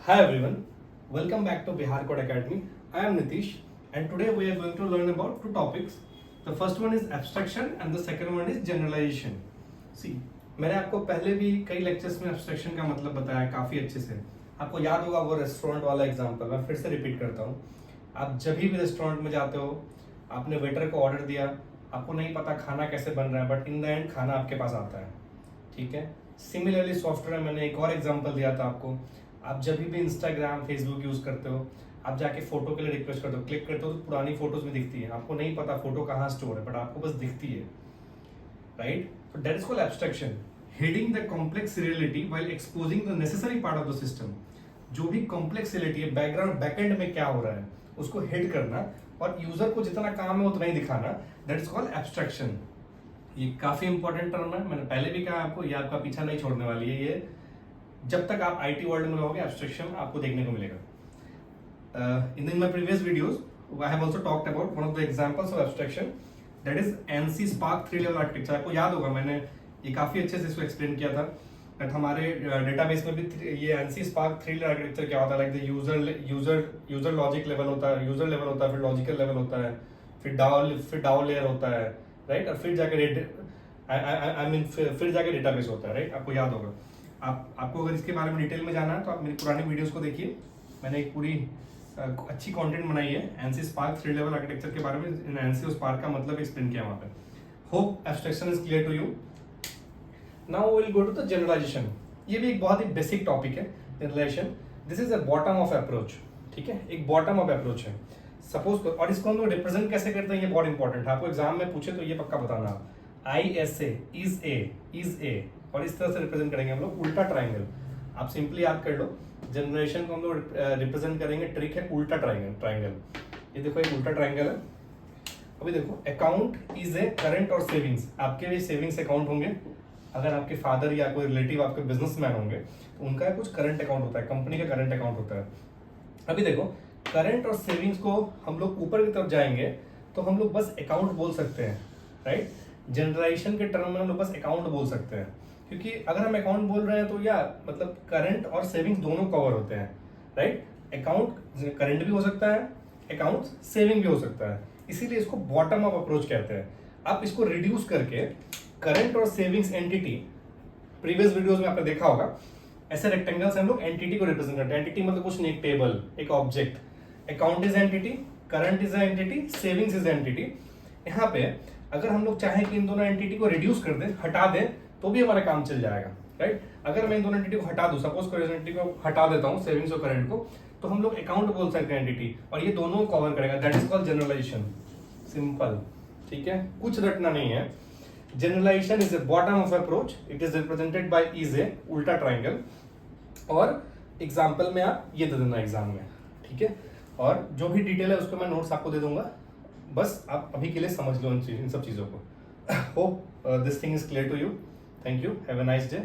Hi everyone, welcome back to Bihar Code Academy. I am Nitish and today we are going to learn about two topics. The first one is abstraction and the second one is generalization. See, मैंने आपको पहले भी कई lectures में abstraction का मतलब बताया काफ़ी अच्छे से. आपको याद होगा वो रेस्टोरेंट वाला एग्जाम्पल, मैं फिर से रिपीट करता हूँ. आप जब भी रेस्टोरेंट में जाते हो, आपने वेटर को ऑर्डर दिया, आपको नहीं पता खाना कैसे बन रहा है, बट इन द एंड खाना आपके पास आता है. ठीक है. सिमिलरली सॉफ्टवेयर मैंने एक और एग्जांपल दिया था आपको. आप जब भी इंस्टाग्राम फेसबुक यूज करते हो, आप जाके फोटो के लिए रिक्वेस्ट करते हो, क्लिक करते हो तो पुरानी फोटोज में दिखती है. आपको नहीं पता फोटो कहाँ स्टोर है, बट आपको बस दिखती है. Right. So that is called abstraction. Hiding the complex reality while exposing the necessary part of the system. जो भी कॉम्प्लेक्स रियलिटी है, बैकग्राउंड बैकएंड में क्या हो रहा है, उसको हिड करना और यूजर को जितना काम है उतना ही दिखाना. That is called abstraction. ये काफी इंपॉर्टेंट टर्म है. मैंने पहले भी कहा आपको, ये आपका पीछा नहीं छोड़ने वाली है. ये जब तक आप आईटी वर्ल्ड में रहोगे एब्स्ट्रैक्शन आपको देखने को मिलेगा. In my previous videos I have also talked about one of the examples of abstraction, that is NC spark 3 level architecture. आपको याद होगा मैंने ये काफी अच्छे से इसको एक्सप्लेन किया था. बट हमारे डेटाबेस में भी ये एनसी स्पार्क 3 लेवल आर्किटेक्चर क्या होता है, like the user logic level होता है, यूजर लेवल होता है, फिर लॉजिकल लेवल होता है, फिर डाउ लेयर होता है, राइट. और फिर जाके फिर जाके डेटाबेस होता है, राइट. आपको याद होगा. आपको अगर इसके बारे में डिटेल में जाना है तो आप मेरी पुरानी वीडियोस को देखिए. मैंने एक पूरी अच्छी कंटेंट बनाई है एनसी स्पार्क 3 लेवल आर्किटेक्चर के बारे में. एनसी और स्पार्क का मतलब एक्सप्लेन किया वहां पे. Hope abstraction is clear to you. Now we will go to the generalization. ये भी एक बहुत ही बेसिक टॉपिक है, generalization. This is a bottom up approach. ठीक है, एक बॉटम ऑफ अप्रोच है. सपोज, और इसको हम लोग रिप्रेजेंट कैसे करते हैं ये बहुत इंपॉर्टेंट है. आपको एग्जाम में पूछे तो ये पक्का बताना आप. ISA इज ए और इस तरह से रिप्रेजेंट करेंगे हम लोग उल्टा ट्राइंगल. आप सिंपली याद कर लो, जनरेशन को हम लोग रिप्रेजेंट करेंगे. ट्रिक है उल्टा ट्राइंगल. ये देखो एक उल्टा ट्राइंगल है. अभी देखो, अकाउंट इज ए करंट और सेविंग्स. आपके भी सेविंग्स अकाउंट होंगे. अगर आपके फादर या कोई रिलेटिव आपके बिजनेसमैन होंगे तो उनका कुछ करंट अकाउंट होता है, कंपनी का करंट अकाउंट होता है. अभी देखो, करंट और सेविंग्स को हम लोग ऊपर की तरफ जाएंगे तो हम लोग बस अकाउंट बोल सकते हैं, राइट. जनरेशन के टर्म में हम लोग बस अकाउंट बोल सकते हैं, क्योंकि अगर हम अकाउंट बोल रहे हैं तो या मतलब करंट और सेविंग्स दोनों कवर होते हैं, राइट. अकाउंट करंट भी हो सकता है, अकाउंट सेविंग भी हो सकता है. इसीलिए इसको बॉटम अप अप्रोच कहते हैं. आप इसको रिड्यूस करके करंट और सेविंग्स एंटिटी, प्रीवियस वीडियोस में आपने देखा होगा, ऐसे रेक्टेंगल से हम लोग एंटिटी को रिप्रेजेंट करते हैं. एंटिटी मतलब कुछ नहीं, एक टेबल, एक object. Account is entity, current is entity, savings is entity. यहाँ पे अगर हम लोग चाहें कि इन दोनों एंटिटी को रिड्यूस कर दें, हटा दें, तो भी हमारा काम चल जाएगा, राइट. अगर मैं इन दोनों एंटिटी को हटा दूं, सपोज करो एंटिटी को हटा देता हूं, सेविंग्स और करंट को, तो हम लोग अकाउंट बोल सकते हैं एंटिटी, और ये दोनों कवर करेगा. That is called generalization. Simple. ठीक है, कुछ रटना नहीं है. Generalization is a bottom up approach. It is represented by is a उल्टा ट्राइंगल. और एग्जाम्पल में आप ये दे देना एग्जाम में. ठीक है, और जो भी डिटेल है उसको मैं नोट्स आपको दे दूंगा. बस आप अभी के लिए समझ लो इन सब चीजों को. Hope this thing is clear to you. Thank you. Have a nice day.